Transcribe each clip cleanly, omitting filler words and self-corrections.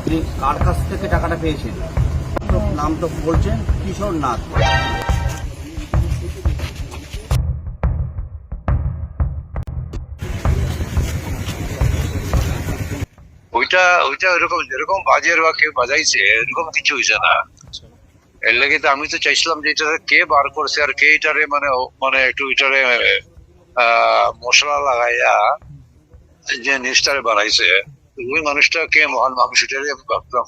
আপনি কার কাছ থেকে টাকাটা পেয়েছেন? নাম তো বলছেন কিশোর নাথ। ওইটা ওইটা ওইরকম যেরকম বাজের বা কেউ বাজাইছে এরকম কিছু হয়েছে না। এর লেগে তো আমি তো চাইছিলাম যে এটা কে বার করছে আর কে এটারে মানে মানে একটু এটারে মশলা লাগাইয়া যে জিনিসটারে বানাইছে, ওই মানুষটা কে মহান মানুষ এটারে আমি ভাবতাম।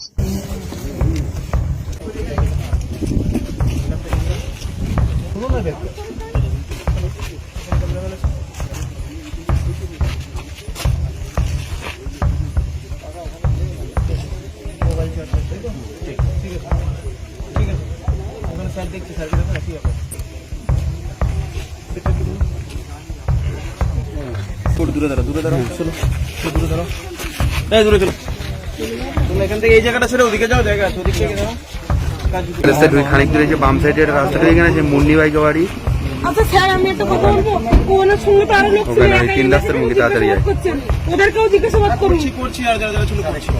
দূরে দাঁড়া, দূরে দাঁড়াও, চলো দূরে দাঁড়াও, এই দূরে চলো। তুমি এখান থেকে এই জায়গাটা ছেড়ে ওদিকে যাও, জায়গা আছে ওদিক থেকে যাও। খানিক দূরে যে বাম সাইডের রাস্তাটা এখানে যে মুন্নি বাইক বাড়ি। আচ্ছা স্যার, আমি একটা কথা বলবো, ওনার সঙ্গে তো আরো লোক ছিল, ওখানে তিন রাস্তার মুখে তাড়াতাড়ি যায়। ওদেরকেও জিজ্ঞাসাবাদ করুন। করছি আর যারা যারা ছিল করছি।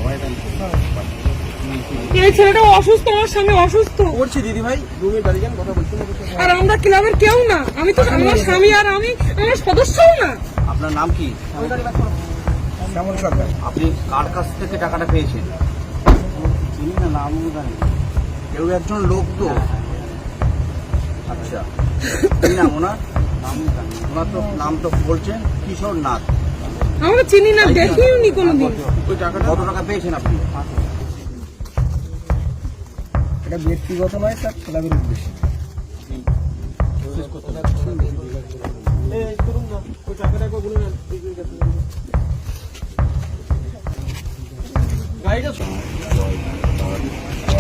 এই ছেলেটা অসুস্থ, আমার স্বামী অসুস্থ। করছি দিদি ভাই, রুমে দাঁড়িয়ে যান, কথা বলছি না। আর আমরা ক্লাবের কেউ না, আমি তো আমার স্বামী আর আমি আমার সদস্যও না। আপনার নাম কি? শ্যামল সরকার। আপনি কার কাছ থেকে টাকাটা পেয়েছেন? চিনি না, নামও জানি। কেউ একজন লোক তো। আচ্ছা, কি নাম ওনার? নামও জানি। ওনার তো নাম তো বলছেন কিশোর নাথ। আমরা চিনি না, দেখিও নি কোনোদিন। ওই টাকাটা কত টাকা পেয়েছেন আপনি? এটা ব্যক্তিগত নয়, তার ক্লাবের উদ্দেশ্যে।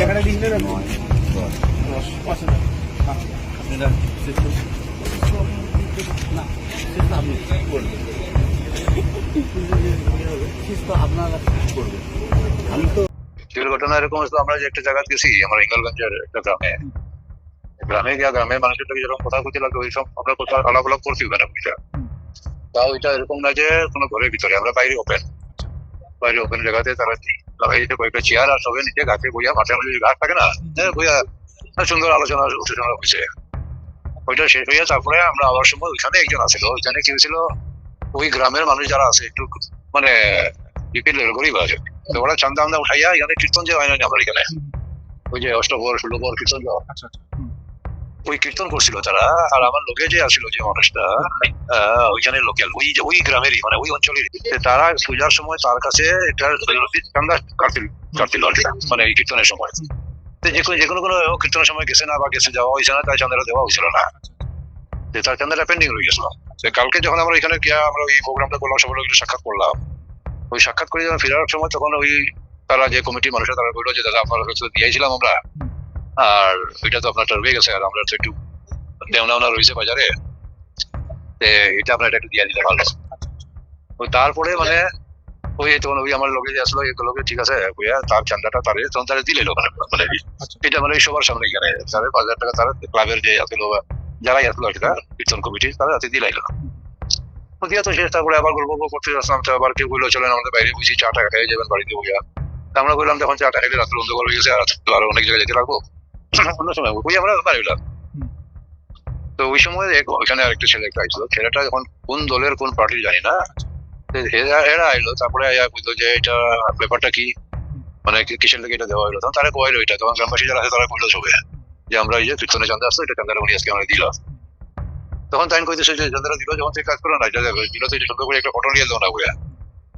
টাকাটা দিয়েছিলেন আপনি? 5,000। আমি তো ঘটনা এরকম হচ্ছে, আমরা যে একটা জায়গা গেছি, আমরা ইঙ্গলগঞ্জের একটা গ্রামে গ্রামে গিয়া গ্রামের মানুষের থেকে যেরকম কথা কইতে লাগবে, ওই সব আমরা কথা আলাপ আলাপ করছি ওখানে বুঝা। তাও ওইটা এরকম না যে কোনো ঘরের ভিতরে, আমরা বাইরে ওপেন জায়গাতে তারা লাগাইছে কয়েকটা চেয়ার, আর সবাই নিচে গাছে বইয়া, মাঠে মধ্যে গাছ থাকে না, বইয়া সুন্দর আলোচনা উত্তেজনা হয়েছে। ওইটা শেষ হইয়া তারপরে আমরা আবার সময় ওইখানে একজন আছিল, ওইখানে কি হয়েছিল, ওই গ্রামের মানুষ যারা আছে একটু মানে বিপিএল গরিব আছে, তো ওরা চান্দা আমদা উঠাইয়া এখানে কীর্তন যে হয় না আমার এখানে, ওই যে অষ্টপর 16 কীর্তন, ওই কীর্তন করছিল তারা। আর আমার লোকে যে আসছিল, যে মানুষটা ওইখানে লোকাল, ওই গ্রামেরই, মানে ওই অঞ্চলের, তারা পূজার সময় তার কাছে একটা চান্দা কাটছিল আর কি, মানে এই কীর্তনের সময়। যে কোনো কীর্তনের সময় গেছে না বা গেছে যাওয়া হয়েছে না, তাই চান্দাটা দেওয়া হয়েছিল না, তার চান্দাটা পেন্ডিং রয়ে গেছিল। কালকে যখন আমরা এখানে গিয়া আমরা ওই প্রোগ্রামটা করলাম, সবাই একটু সাক্ষাৎ করলাম। ওই সাক্ষাৎ করে যখন ফেরার সময় তখন ওই তারা যে কমিটির মানুষরা তারা বললো যে দাদা আপনার কাছে দিয়েছিলাম আমরা, আর ওইটা তো আপনারটা রয়ে গেছে, আর আমরা তো একটু দেওনা রয়েছে বাজারে, এটা আপনার একটু দিয়ে দিলে ভালো। তারপরে মানে ওই তখন ওই আমার লোকে যে আসলো, লোকে ঠিক আছে তার চান্দাটা তখন তারা দিলে ওখানে, মানে এটা মানে সবার সামনে এখানে 5,000 টাকা তারা ক্লাবের যে আসলো, যারাই আসলো আর কি, কীর্তন কমিটি তারা রাতে দিলাইল। দিয়া তো শেষ, তারপরে আবার গল্প করতে আসলাম, আবার কেউ বললো চলেন আমাদের বাইরে বুঝি চা টা খেয়ে যাবেন বাড়িতে বইয়া। আমরা বললাম যখন চা টা খেলে রাত্রে অন্ধকার হয়ে গেছে, আর অনেক জায়গায় যেতে লাগবো, অন্য সময় ওই আমরা বাড়িলাম। তো ওই সময় ওইখানে আরেকটা ছেলে একটা আইছিল, ছেলেটা যখন কোন দলের কোন পার্টির জানি না, এরা আইলো, তারপরে বুঝলো যে এটা ব্যাপারটা কি, মানে কিসের লেগে এটা দেওয়া হলো, তখন তারা কইলো এটা, তখন গ্রামবাসী যারা আছে তারা কইলো সবে যে আমরা এই যে কীর্তনে চান্দা আসতো, এটা চান্দাটা উনি আজকে আমরা দিল। তখন তাইন কইতেছে যে চান্দাটা দিল যখন থেকে কাজ করো না, দিল তো সুন্দর করে একটা ফটো নিয়ে এলো না বইয়া।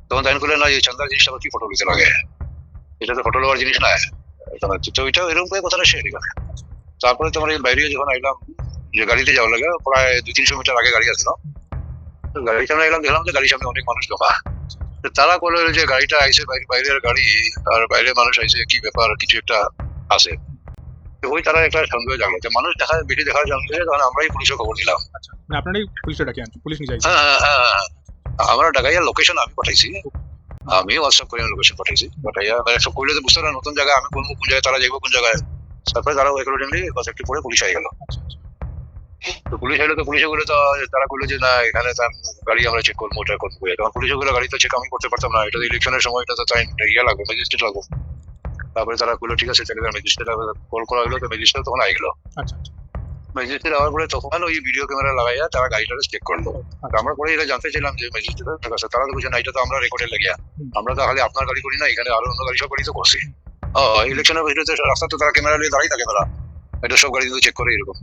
তখন তাইন করলে না, এই চান্দার জিনিসটা কি ফটো নিতে লাগে, এটা তো ফটো নেওয়ার জিনিস না। তো ওইটা এরকম করে কথাটা শেষ এখানে। তারপরে তোমার এই বাইরে যখন আইলাম, যে গাড়িতে যাওয়ার লাগে প্রায় 200-300 মিটার আগে গাড়ি আসলো, গাড়ির সামনে এলাম, দেখলাম যে গাড়ির সামনে অনেক মানুষ জমা। তারা বললো যে গাড়িটা আইসে বাইরের গাড়ি, আর বাইরে মানুষ আইসে, কি ব্যাপার, কিছু একটা আছে। ওই তারা একটা সন্দেহ জানলো, যে মানুষ বেশি দেখার জানলে তখন আমরাই পুলিশে খবর দিলাম। আপনারাই পুলিশে ডাকে আনছেন, পুলিশ নিয়ে হ্যাঁ, আমরা ডাকাইয়া লোকেশন আমি পাঠাইছি, আমি হোয়াটসঅ্যাপ করে লোকেশন পাঠাইছি, পাঠাইয়া সব কইলে তো বুঝতে পারে নতুন জায়গা আমি কোন জায়গায়, তারা যাইবো কোন জায়গায়। তারপরে তারা অ্যাকর্ডিংলি একটু পরে পুলিশ আই গেল। তো পুলিশ এলো, তো পুলিশে বলে তো তারা বললো যে না এখানে তার গাড়ি আমরা চেক করবো, ওটা করবো। তখন পুলিশে গুলো গাড়ি তো চেক আমি করতে পারতাম না, এটা ইলেকশনের সময়, এটা তো ইয়ে লাগবে, ম্যাজিস্ট্রেট লাগবে। তারপরে তারা বললো ঠিক আছে তাহলে ম্যাজিস্ট্রেট কল করা হলো, তো ম্যাজিস্ট্রেট তখন আইলো। আচ্ছা আচ্ছা ম্যাজিস্ট্রেট আওয়ার পরে তখন ওই ভিডিও ক্যামেরা লাগাইয়া তারা গাড়িটা চেক করলো। তো আমরা পরে এটা জানতে চাইলাম যে ম্যাজিস্ট্রেটের কাছে, তারা তো বলছে না এটা তো আমরা রেকর্ডে লেগে, আমরা তো খালি আপনার গাড়ি করি না, এখানে আরো অন্য গাড়ি সব গাড়ি তো করছি। ইলেকশনের ভিডিওতে রাস্তা তো তারা ক্যামেরা নিয়ে দাঁড়িয়ে থাকে, তারা এটা সব গাড়ি চেক করে এরকম।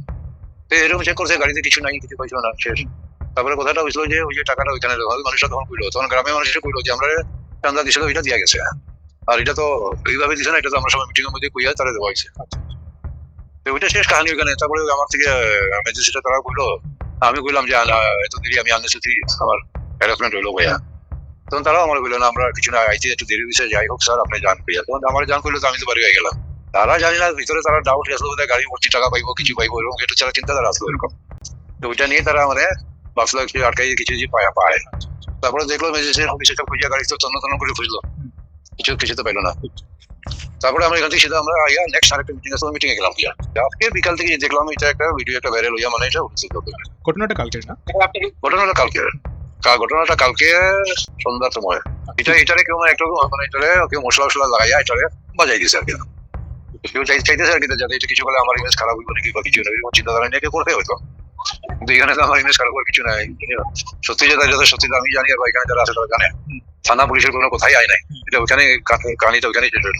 তো এরকম চেক করছে, গাড়িতে কিছু নাই, কিছু পাইছিল না, শেষ। তারপরে কথাটা হয়েছিল যে ওই যে টাকাটা ওইখানে মানুষরা তখন কইলো, তখন গ্রামের মানুষ এসে কইলো যে আমরা চান্দা দিছিল ওইটা দিয়া গেছে, আর এটা তো এইভাবে দিছে না, এটা তো আমরা সবাই মিটিং এর মধ্যে কইয়া তারা দেওয়া হয়েছে। আচ্ছা তো ওইটা শেষ কাহিনী ওইখানে। তারপরে আমার থেকে ম্যাজিস্ট্রেট তারা কইলো, আমি কইলাম যে এত দেরি আমি আননেসেসারি আমার হ্যারাসমেন্ট হইলো ভাইয়া। তখন তারাও আমার বললো না আমরা কিছু না, আইতে একটু দেরি হয়েছে, যাই হোক স্যার আপনি জান কইয়া। তখন আমার জান করলো তো আমি তো বাড়ি হয়ে গেলাম। তারা জানি না ভিতরে তারা ডাউট আসলো বোধহয় গাড়ি ভর্তি টাকা পাইবো কিছু পাইবো এরকম এটা ছাড়া চিন্তাধারা আসলো এরকম। তো ওইটা নিয়ে তারা মানে ভাবছিল একটু আটকাই কিছু যে পায়। তারপরে দেখলো ম্যাজিস্ট্রেট অফিসে সব খুঁজিয়া গাড়ি তো তন্ন করে খুঁজলো, কিছু তো পাইলো না। তারপরে আমরা এখান থেকে সেটা আমরা আইয়া নেক্সট আরেকটা মিটিং আছে, মিটিং এ গেলাম গিয়া। আজকে বিকাল থেকে দেখলাম এটা একটা ভিডিও একটা ভাইরাল হইয়া, মানে এটা হচ্ছে ঘটনাটা কালকের না? ঘটনাটা কালকে সন্ধ্যার সময়। এটারে কেউ একটা মানে এটারে কেউ মশলা লাগাইয়া এটারে বাজাই দিছে আর কি। কেউ চাইতেছে আর কি যাতে এটা কিছু বলে আমার ইমেজ খারাপ হইব নাকি বা কিছু না, এরকম চিন্তাধারা নিয়ে কেউ করতে হয়তো। কিন্তু এখানে তো আমার ইমেজ খারাপ করার কিছু নাই, সত্যি যেটা সত্যি আমি জানি, আর এখানে যারা আছে তারা জানে। থানা পুলিশের কোনো কথাই আয় নাই, এটা ওইখানে কাহিনীটা ওইখানেই শেষ হইল।